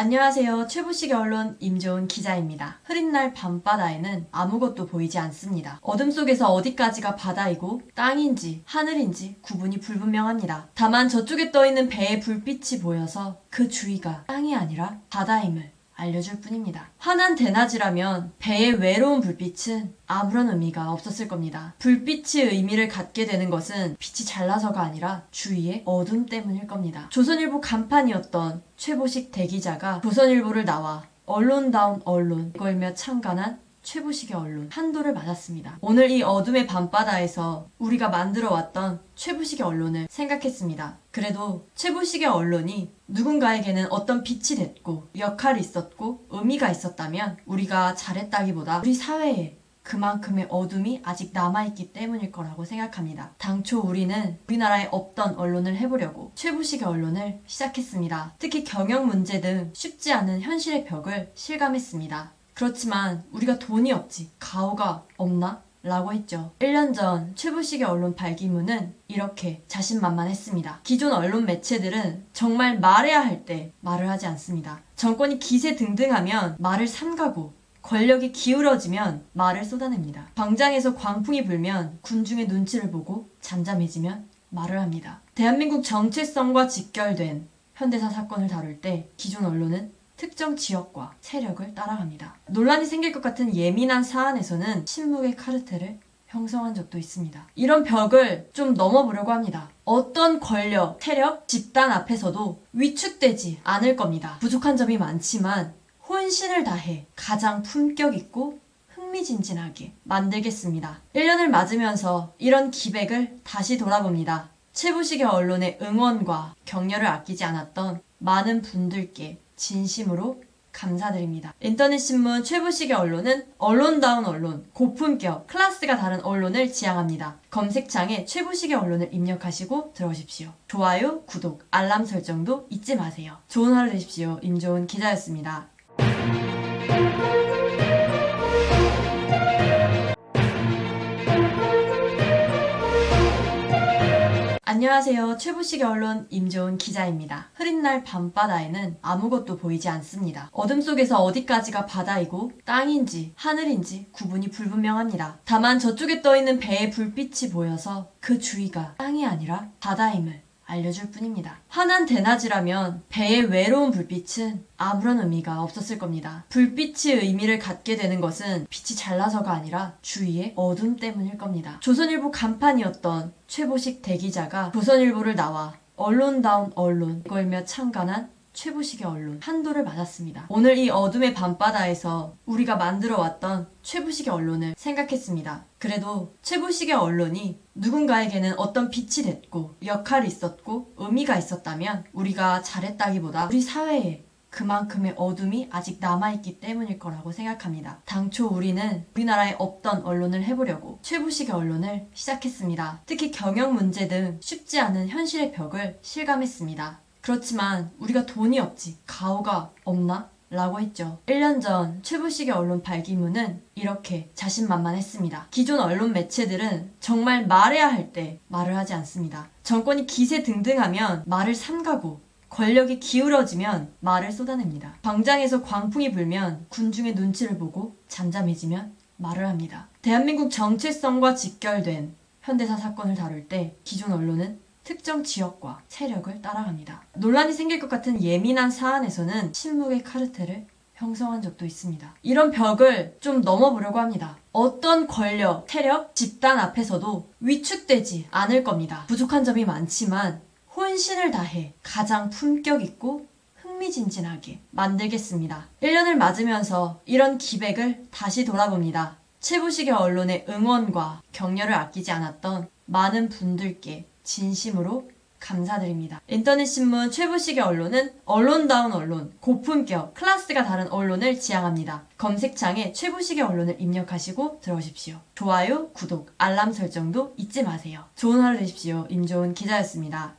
안녕하세요. 최부식의 언론 임조은 기자입니다. 흐린 날 밤바다에는 아무것도 보이지 않습니다. 어둠 속에서 어디까지가 바다이고 땅인지 하늘인지 구분이 불분명합니다. 다만 저쪽에 떠있는 배의 불빛이 보여서 그 주위가 땅이 아니라 바다임을 알려줄 뿐입니다. 환한 대낮이라면 배의 외로운 불빛은 아무런 의미가 없었을 겁니다. 불빛이 의미를 갖게 되는 것은 빛이 잘나서가 아니라 주위의 어둠 때문일 겁니다. 조선일보 간판이었던 최보식 대기자가 조선일보를 나와 언론다운 언론 걸며 창간한 최부식의 언론 한도를 맞았습니다. 오늘 이 어둠의 밤바다에서 우리가 만들어왔던 최부식의 언론을 생각했습니다. 그래도 최부식의 언론이 누군가에게는 어떤 빛이 됐고 역할이 있었고 의미가 있었다면 우리가 잘했다기보다 우리 사회에 그만큼의 어둠이 아직 남아있기 때문일 거라고 생각합니다. 당초 우리는 우리나라에 없던 언론을 해보려고 최부식의 언론을 시작했습니다. 특히 경영 문제 등 쉽지 않은 현실의 벽을 실감했습니다. 그렇지만 우리가 돈이 없지 가오가 없나? 라고 했죠. 1년 전 최부식의 언론 발기문은 이렇게 자신만만했습니다. 기존 언론 매체들은 정말 말해야 할 때 말을 하지 않습니다. 정권이 기세등등하면 말을 삼가고 권력이 기울어지면 말을 쏟아냅니다. 광장에서 광풍이 불면 군중의 눈치를 보고 잠잠해지면 말을 합니다. 대한민국 정체성과 직결된 현대사 사건을 다룰 때 기존 언론은 특정 지역과 세력을 따라갑니다. 논란이 생길 것 같은 예민한 사안에서는 침묵의 카르텔을 형성한 적도 있습니다. 이런 벽을 좀 넘어보려고 합니다. 어떤 권력, 세력, 집단 앞에서도 위축되지 않을 겁니다. 부족한 점이 많지만 혼신을 다해 가장 품격 있고 흥미진진하게 만들겠습니다. 1년을 맞으면서 이런 기백을 다시 돌아봅니다. 최부식의 언론의 응원과 격려를 아끼지 않았던 많은 분들께 진심으로 감사드립니다. 인터넷신문 최부식의 언론은 언론다운 언론, 고품격, 클래스가 다른 언론을 지향합니다. 검색창에 최부식의 언론을 입력하시고 들어오십시오. 좋아요, 구독, 알람 설정도 잊지 마세요. 좋은 하루 되십시오. 임조은 기자였습니다. 안녕하세요. 최부식의 언론 임조은 기자입니다. 흐린 날 밤바다에는 아무것도 보이지 않습니다. 어둠 속에서 어디까지가 바다이고 땅인지 하늘인지 구분이 불분명합니다. 다만 저쪽에 떠있는 배의 불빛이 보여서 그 주위가 땅이 아니라 바다임을 알려줄 뿐입니다. 환한 대낮이라면 배의 외로운 불빛은 아무런 의미가 없었을 겁니다. 불빛이 의미를 갖게 되는 것은 빛이 잘나서가 아니라 주위의 어둠 때문일 겁니다. 조선일보 간판이었던 최보식 대기자가 조선일보를 나와 언론다운 언론 걸며 창간한 최부식의 언론 한도를 맞았습니다. 오늘 이 어둠의 밤바다에서 우리가 만들어왔던 최부식의 언론을 생각했습니다. 그래도 최부식의 언론이 누군가에게는 어떤 빛이 됐고 역할이 있었고 의미가 있었다면 우리가 잘했다기보다 우리 사회에 그만큼의 어둠이 아직 남아있기 때문일 거라고 생각합니다. 당초 우리는 우리나라에 없던 언론을 해보려고 최부식의 언론을 시작했습니다. 특히 경영 문제 등 쉽지 않은 현실의 벽을 실감했습니다. 그렇지만 우리가 돈이 없지 가오가 없나? 라고 했죠. 1년 전 최부식의 언론 발기문은 이렇게 자신만만했습니다. 기존 언론 매체들은 정말 말해야 할 때 말을 하지 않습니다. 정권이 기세등등하면 말을 삼가고 권력이 기울어지면 말을 쏟아냅니다. 광장에서 광풍이 불면 군중의 눈치를 보고 잠잠해지면 말을 합니다. 대한민국 정체성과 직결된 현대사 사건을 다룰 때 기존 언론은 특정 지역과 세력을 따라갑니다. 논란이 생길 것 같은 예민한 사안에서는 침묵의 카르텔을 형성한 적도 있습니다. 이런 벽을 좀 넘어보려고 합니다. 어떤 권력, 세력, 집단 앞에서도 위축되지 않을 겁니다. 부족한 점이 많지만 혼신을 다해 가장 품격 있고 흥미진진하게 만들겠습니다. 1년을 맞으면서 이런 기백을 다시 돌아봅니다. 최부식의 언론의 응원과 격려를 아끼지 않았던 많은 분들께 진심으로 감사드립니다. 인터넷신문 최부식의 언론은 언론다운 언론, 고품격, 클래스가 다른 언론을 지향합니다. 검색창에 최부식의 언론을 입력하시고 들어오십시오. 좋아요, 구독, 알람 설정도 잊지 마세요. 좋은 하루 되십시오. 임조은 기자였습니다.